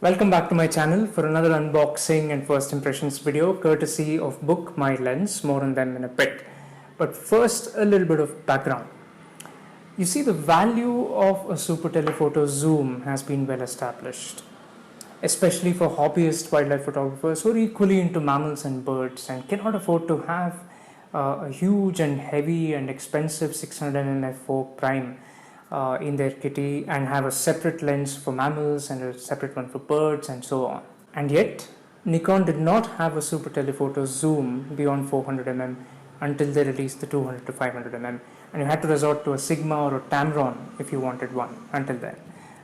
Welcome back to my channel for another unboxing and first impressions video courtesy of Book My Lens. More on them in a bit. But first, a little bit of background. You see, the value of a super telephoto zoom has been well established, especially for hobbyist wildlife photographers who are equally into mammals and birds and cannot afford to have a huge and heavy and expensive 600mm f4 prime in their kitty and have a separate lens for mammals and a separate one for birds and so on. And yet, Nikon did not have a super telephoto zoom beyond 400mm until they released the 200 to 500mm, and you had to resort to a Sigma or a Tamron if you wanted one until then.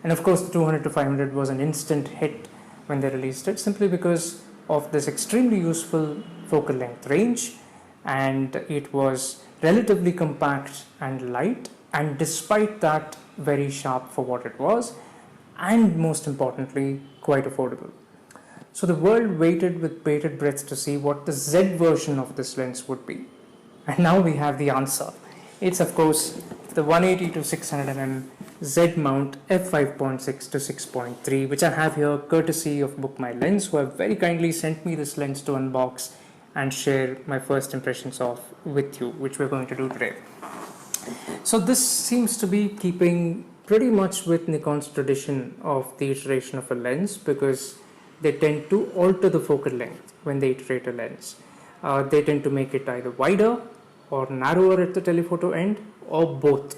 And of course, the 200 to 500 was an instant hit when they released it, simply because of this extremely useful focal length range, and it was relatively compact and light, and despite that very sharp for what it was, and most importantly quite affordable. So the world waited with bated breath to see what the Z version of this lens would be, and now we have the answer. It's of course the 180 to 600mm Z mount f5.6 to 6.3, which I have here courtesy of Book My Lens, who have very kindly sent me this lens to unbox and share my first impressions of with you, which we're going to do today. So this seems to be keeping pretty much with Nikon's tradition of the iteration of a lens, because they tend to alter the focal length when they iterate a lens. They tend to make it either wider or narrower at the telephoto end, or both,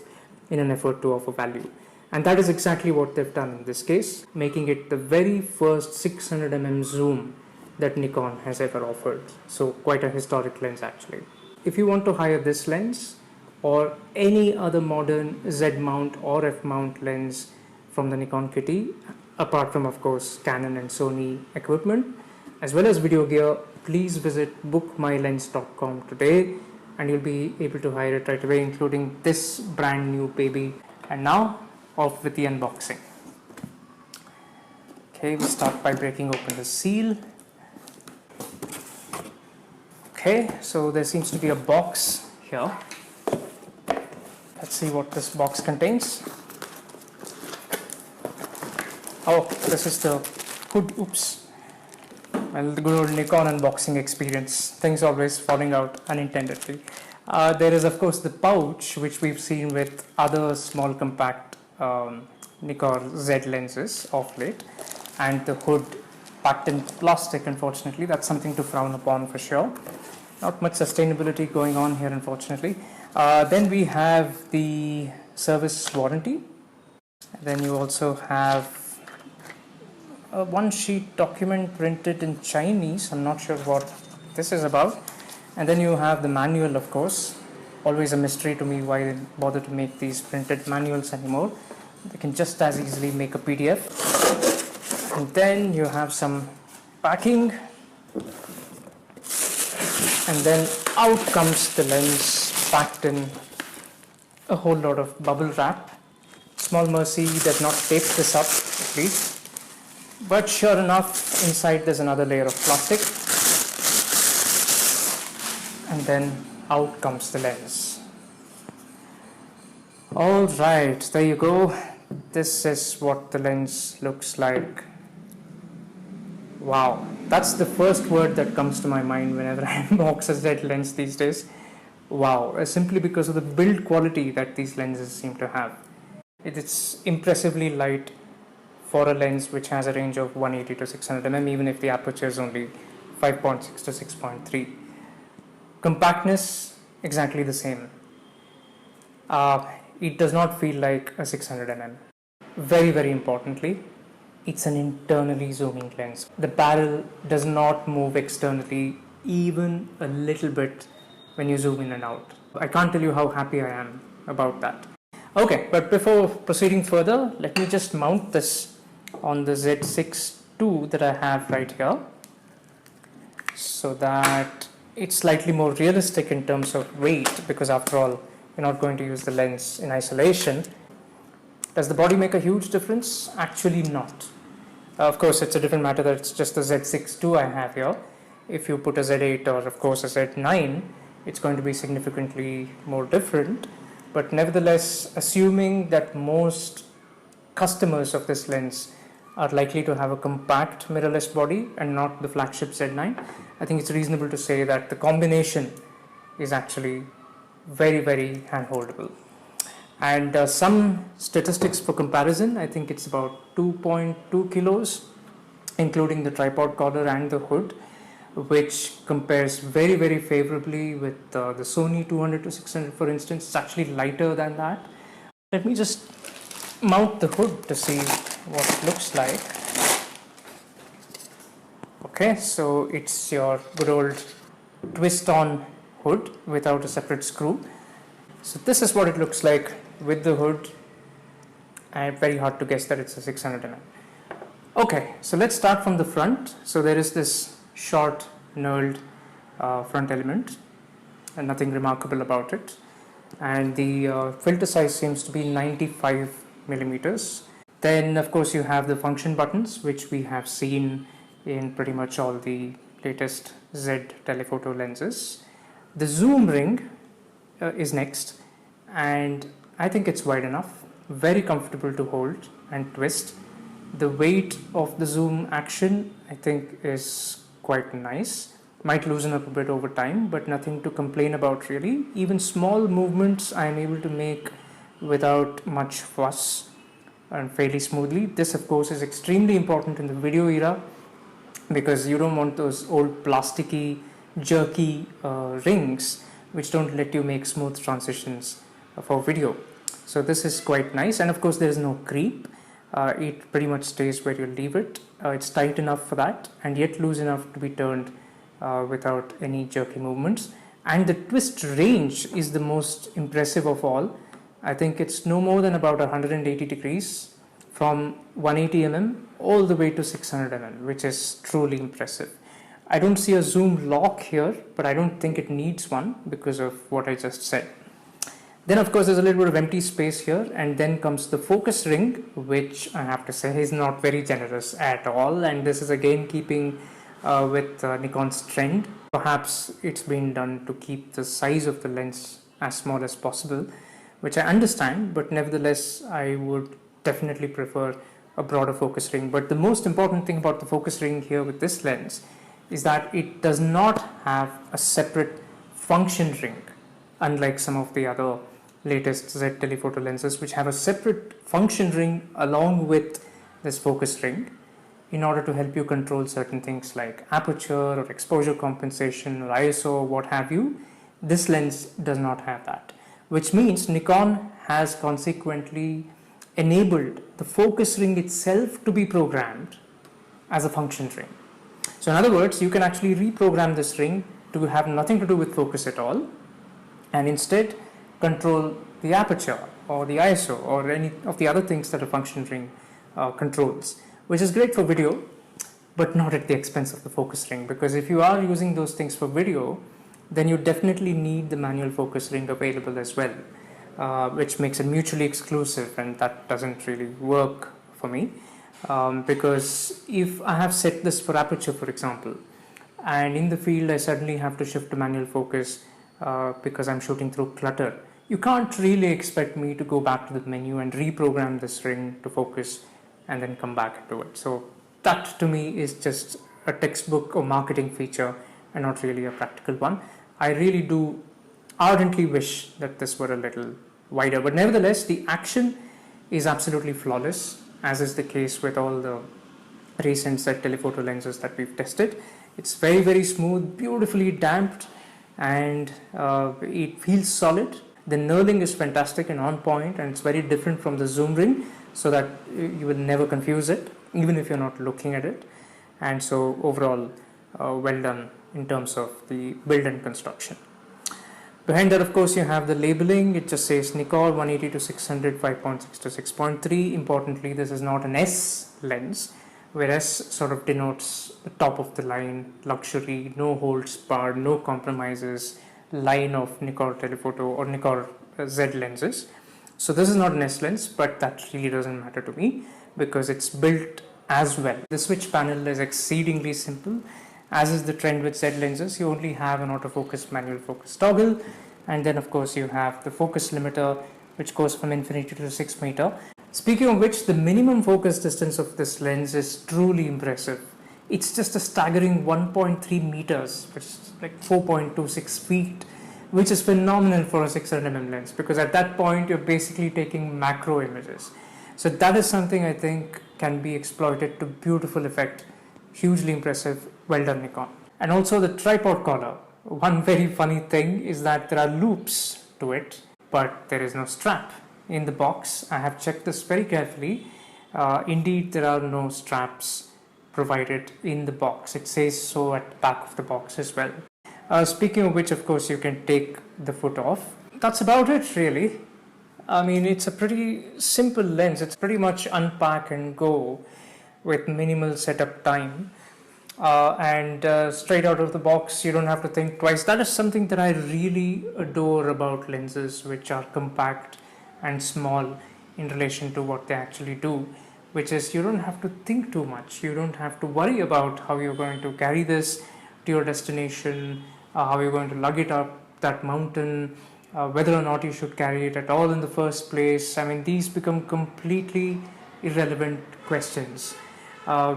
in an effort to offer value. And that is exactly what they've done in this case, making it the very first 600mm zoom that Nikon has ever offered. So quite a historic lens actually. If you want to hire this lens or any other modern Z mount or F mount lens from the Nikon kitty, apart from of course Canon and Sony equipment, as well as video gear, please visit bookmylens.com today and you'll be able to hire it right away, including this brand new baby. And now off with the unboxing. Okay, we start by breaking open the seal. Okay, so there seems to be a box here. Let's see what this box contains. Oh, this is the hood. Oops. Well, the good old Nikon unboxing experience. Things always falling out unintendedly. There is, of course, the pouch, which we've seen with other small compact Nikon Z lenses of late, and the hood packed in plastic, unfortunately. That's something to frown upon for sure. Not much sustainability going on here, unfortunately. Then we have the service warranty. Then you also have a one-sheet document printed in Chinese. I'm not sure what this is about. And then you have the manual, of course. Always a mystery to me why they bother to make these printed manuals anymore. They can just as easily make a PDF. And then you have some packing. And then out comes the lens, packed in a whole lot of bubble wrap. Small mercy does not tape this up, at least. But sure enough, inside there's another layer of plastic. And then out comes the lens. Alright, there you go. This is what the lens looks like. Wow, that's the first word that comes to my mind whenever I unbox a Z lens these days. Wow, simply because of the build quality that these lenses seem to have. It's impressively light for a lens which has a range of 180 to 600mm, even if the aperture is only 5.6 to 6.3. Compactness, exactly the same. It does not feel like a 600mm. Very, very importantly, it's an internally zooming lens. The barrel does not move externally even a little bit when you zoom in and out. I can't tell you how happy I am about that. Okay, but before proceeding further, let me just mount this on the Z6 II that I have right here, so that it's slightly more realistic in terms of weight, because after all, you're not going to use the lens in isolation. Does the body make a huge difference? Actually not. Of course, it's a different matter that it's just the Z6 II I have here. If you put a Z8 or of course a Z9, it's going to be significantly more different. But nevertheless, assuming that most customers of this lens are likely to have a compact mirrorless body and not the flagship Z9, I think it's reasonable to say that the combination is actually very, very hand-holdable. And some statistics for comparison, I think it's about 2.2 kilos, including the tripod collar and the hood, which compares very, very favorably with the Sony 200 to 600, for instance. It's actually lighter than that. Let me just mount the hood to see what it looks like. Okay, so it's your good old twist-on hood without a separate screw. So this is what it looks like with the hood, and very hard to guess that it's a 600mm. Okay, so let's start from the front. So there is this short knurled front element and nothing remarkable about it, and the filter size seems to be 95 millimeters. Then of course you have the function buttons, which we have seen in pretty much all the latest Z telephoto lenses. The zoom ring is next, and I think it's wide enough, very comfortable to hold and twist. The weight of the zoom action, I think, is quite nice. Might loosen up a bit over time, but nothing to complain about really. Even small movements I am able to make without much fuss and fairly smoothly. This of course is extremely important in the video era, because you don't want those old plasticky, jerky rings which don't let you make smooth transitions for video. So this is quite nice, and of course there is no creep. It pretty much stays where you leave it. It's tight enough for that, and yet loose enough to be turned without any jerky movements. And the twist range is the most impressive of all. I think it's no more than about 180 degrees from 180 mm all the way to 600 mm, which is truly impressive. I don't see a zoom lock here, but I don't think it needs one because of what I just said. Then of course there's a little bit of empty space here, and then comes the focus ring, which I have to say is not very generous at all, and this is again keeping with Nikon's trend. Perhaps it's been done to keep the size of the lens as small as possible, which I understand, but nevertheless I would definitely prefer a broader focus ring. But the most important thing about the focus ring here with this lens is that it does not have a separate function ring, unlike some of the other latest Z telephoto lenses, which have a separate function ring along with this focus ring in order to help you control certain things like aperture or exposure compensation or ISO, what have you. This lens does not have that, which means Nikon has consequently enabled the focus ring itself to be programmed as a function ring. So in other words, you can actually reprogram this ring to have nothing to do with focus at all, and instead control the aperture or the ISO or any of the other things that a function ring controls, which is great for video, but not at the expense of the focus ring, because if you are using those things for video, then you definitely need the manual focus ring available as well, which makes it mutually exclusive, and that doesn't really work for me, because if I have set this for aperture, for example, and in the field I suddenly have to shift to manual focus because I'm shooting through clutter, you can't really expect me to go back to the menu and reprogram this ring to focus and then come back into it. So that to me is just a textbook or marketing feature and not really a practical one. I really do ardently wish that this were a little wider, but nevertheless the action is absolutely flawless, as is the case with all the recent Z telephoto lenses that we've tested. It's very, very smooth, beautifully damped, and it feels solid. The knurling is fantastic and on point, and it's very different from the zoom ring, so that you will never confuse it, even if you're not looking at it. And so overall, well done in terms of the build and construction. Behind that, of course, you have the labeling. It just says Nikon 180 to 600, 5.6 to 6.3. Importantly, this is not an S lens, where S sort of denotes the top of the line, luxury, no holds barred, no compromises line of Nikon telephoto or Nikon Z lenses. So this is not an S lens, but that really doesn't matter to me because it's built as well. The switch panel is exceedingly simple, as is the trend with Z lenses. You only have an autofocus manual focus toggle, and then of course you have the focus limiter, which goes from infinity to 6 meter. Speaking of which, the minimum focus distance of this lens is truly impressive. It's just a staggering 1.3 meters, which is like 4.26 feet, which is phenomenal for a 600mm lens, because at that point you're basically taking macro images. So that is something I think can be exploited to beautiful effect. Hugely impressive. Well done, Nikon. And also the tripod collar. One very funny thing is that there are loops to it, but there is no strap. In the box, I have checked this very carefully. Indeed, there are no straps provided in the box. It says so at the back of the box as well. Speaking of which, of course, you can take the foot off. That's about it, really. I mean, it's a pretty simple lens. It's pretty much unpack and go with minimal setup time. Straight out of the box, you don't have to think twice. That is something that I really adore about lenses which are compact and small in relation to what they actually do, which is you don't have to think too much. You don't have to worry about how you're going to carry this to your destination, how you're going to lug it up that mountain, whether or not you should carry it at all in the first place. I mean, these become completely irrelevant questions,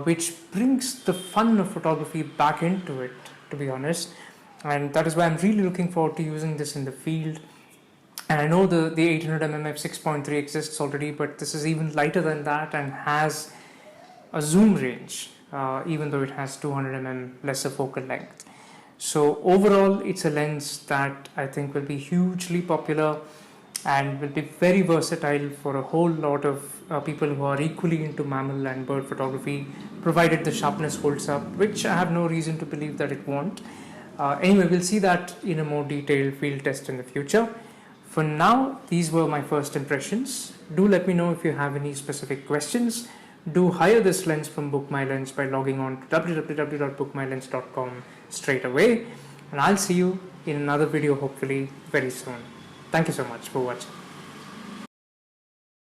which brings the fun of photography back into it, to be honest. And that is why I'm really looking forward to using this in the field. And I know the 800mm f6.3 exists already, but this is even lighter than that and has a zoom range, even though it has 200mm lesser focal length. So overall, it's a lens that I think will be hugely popular and will be very versatile for a whole lot of people who are equally into mammal and bird photography, provided the sharpness holds up, which I have no reason to believe that it won't. Anyway, we'll see that in a more detailed field test in the future. For now, these were my first impressions. Do let me know if you have any specific questions. Do hire this lens from Book My Lens by logging on to www.bookmylens.com straight away. And I'll see you in another video hopefully very soon. Thank you so much for watching.